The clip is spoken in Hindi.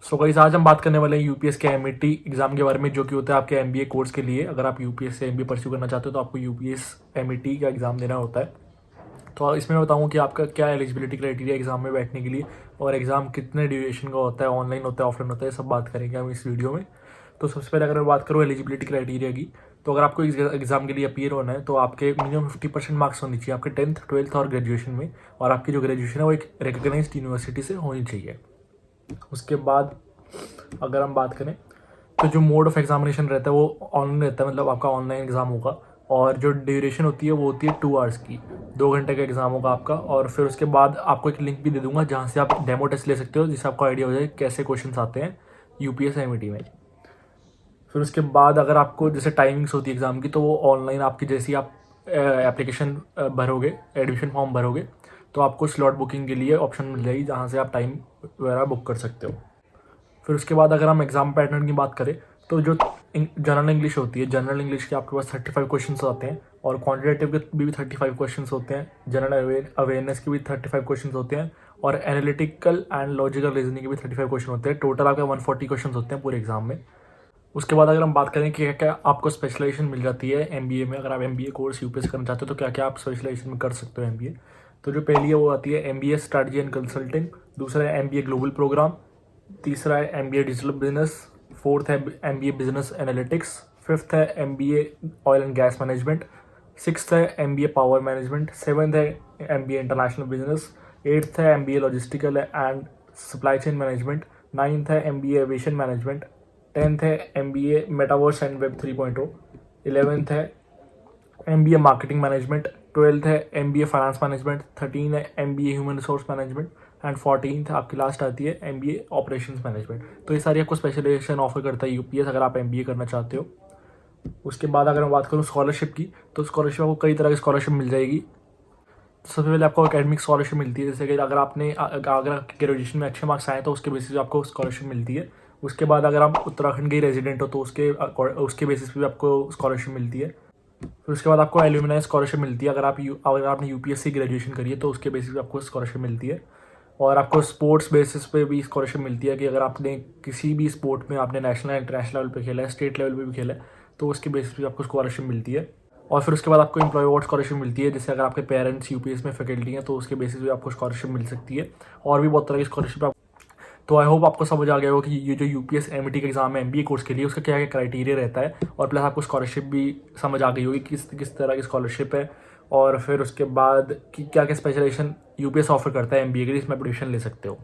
सो गाइस आज हम बात करने वाले हैं यूपीएस के एमईटी एग्जाम के बारे में, जो कि होता है आपके एमबीए कोर्स के लिए। अगर आप यूपीएस से एमबीए परस्यू करना चाहते हो तो आपको यूपीएस एमईटी का एग्ज़ाम देना होता है। तो इसमें मैं बताऊँ कि आपका क्या एलिजिबिलिटी क्राइटेरिया एग्जाम में बैठने के लिए, और एग्ज़ाम कितने ड्यूरेशन का होता है, ऑनलाइन होता है ऑफलाइन होता है, सब बात करेंगे हम इस वीडियो में। तो सबसे पहले अगर मैं बात करूँ एलिजिबिलिटी क्राइटेरिया की, तो अगर आपको एग्जाम के लिए अपीयर होना है तो आपके मिनिमम 50% मार्क्स होनी चाहिए आपके 10th 12th और ग्रेजुएशन में, और आपकी जो ग्रेजुएशन है वो एक रिकग्नाइज्ड यूनिवर्सिटी से होनी चाहिए। उसके बाद अगर हम बात करें तो जो मोड ऑफ एग्जामिनेशन रहता है वो ऑनलाइन रहता है, मतलब आपका ऑनलाइन एग्ज़ाम होगा। और जो ड्यूरेशन होती है वो होती है 2 आवर्स की, 2 घंटे का एग्ज़ाम होगा आपका। और फिर उसके बाद आपको एक लिंक भी दे दूंगा जहाँ से आप डेमो टेस्ट ले सकते हो, जिससे आपको आइडिया हो जाए कैसे क्वेश्चन आते हैं यूपीएस एमईटी में। फिर उसके बाद अगर आपको जैसे टाइमिंग्स होती है एग्ज़ाम की, तो वो ऑनलाइन आपकी जैसी आप एप्लीकेशन भरोगे, एडमिशन फॉर्म भरोगे, तो आपको स्लॉट बुकिंग के लिए ऑप्शन मिल जाएगी जहाँ से आप टाइम वगैरह बुक कर सकते हो। फिर उसके बाद अगर हम एग्ज़ाम पैटर्न की बात करें तो जो जनरल इंग्लिश होती है, जनरल इंग्लिश के आपके पास 35 क्वेश्चंस आते हैं, और क्वांटिटेटिव के भी 35 क्वेश्चंस होते हैं, जनरल अवेयरनेस के भी 35 क्वेश्चंस होते हैं, और एनालिटिकल एंड लॉजिकल रीजनिंग के भी 35 क्वेश्चन होते हैं। टोटल आपके 140 क्वेश्चन होते हैं पूरे एग्जाम में। उसके बाद अगर हम बात करें कि क्या क्या आपको स्पेशलाइजेशन मिल जाती है एमबीए में, अगर आप एमबीए कोर्स यूपीएस करना चाहते हो तो क्या क्या आप स्पेशलाइजेशन में कर सकते हो एमबीए। तो जो पहली है वो आती है एमबीए स्ट्रैटेजी एंड कंसल्टिंग, दूसरा है एमबीए ग्लोबल प्रोग्राम, तीसरा है एमबीए डिजिटल बिजनेस, फोर्थ है एमबीए बिजनेस एनालिटिक्स, फिफ्थ है MBA oil and gas management, sixth है एमबीए पावर मैनेजमेंट, सेवन्थ है एमबीए इंटरनेशनल बिजनेस, एट्थ है MBA logistical and supply chain management, ninth है एमबीए एविएशन मैनेजमेंट, 10th है MBA metaverse and web 3.0, 11th है एमबीए मार्केटिंग मैनेजमेंट, 12th है एमबीए फाइनेंस मैनेजमेंट, 13 है MBA human resource management, and 14th आपकी लास्ट आती है एमबीए ऑपरेशंस मैनेजमेंट। तो ये सारी आपको स्पेशलाइजेशन ऑफर करता है यूपीएस अगर आप एमबीए करना चाहते हो। उसके बाद अगर मैं बात करूँ स्कॉलरशिप की, तो स्कॉलरशिप आपको कई तरह की स्कॉलरशिप मिल जाएगी। सबसे पहले आपको एकेडमिक स्कॉलरशिप मिलती है, जैसे कि अगर आपके ग्रेजुएशन में अच्छे मार्क्स आए तो उसके बेसिस पे आपको स्कॉलरशिप मिलती है। उसके बाद अगर आप उत्तराखंड के रेजिडेंट हो तो उसके बेसिस पे भी आपको स्कॉलरशिप मिलती है। फिर उसके बाद आपको एल्यूमिनाई स्कॉलरशिप मिलती है, अगर आपने यूपीएससी ग्रेजुएशन करी है तो उसके बेसिस पे आपको स्कॉलरशिप मिलती है। और आपको स्पोर्ट्स बेसिस पे भी स्कॉलरशिप मिलती है कि अगर आपने किसी भी स्पोर्ट में आपने नेशनल इंटरनेशनल लेवल पे खेला है, स्टेट लेवल पे भी खेला है, तो उसके बेसिस पे आपको स्कॉलरशिप मिलती है। और फिर उसके बाद आपको एम्प्लॉय अवार्ड स्कॉलरशिप मिलती है, जैसे अगर आपके पेरेंट्स यूपीएस में फैकल्टी हैं तो उसके बेसिस पे आपको स्कॉलरशिप मिल सकती है। और भी बहुत तरह की स्कॉलरशिप आप। तो आई होप आपको समझ आ गया हो कि ये जो यूपीएस एमईटी का एग्जाम है एमबीए कोर्स के लिए, उसका क्या क्या क्राइटेरिया रहता है, और प्लस आपको स्कॉलरशिप भी समझ आ गई होगी किस किस तरह की स्कॉलरशिप है, और फिर उसके बाद कि क्या क्या स्पेशलाइजेशन यूपीएस ऑफर करता है एमबीए के लिए, इसमें आप एडमिशन ले सकते हो।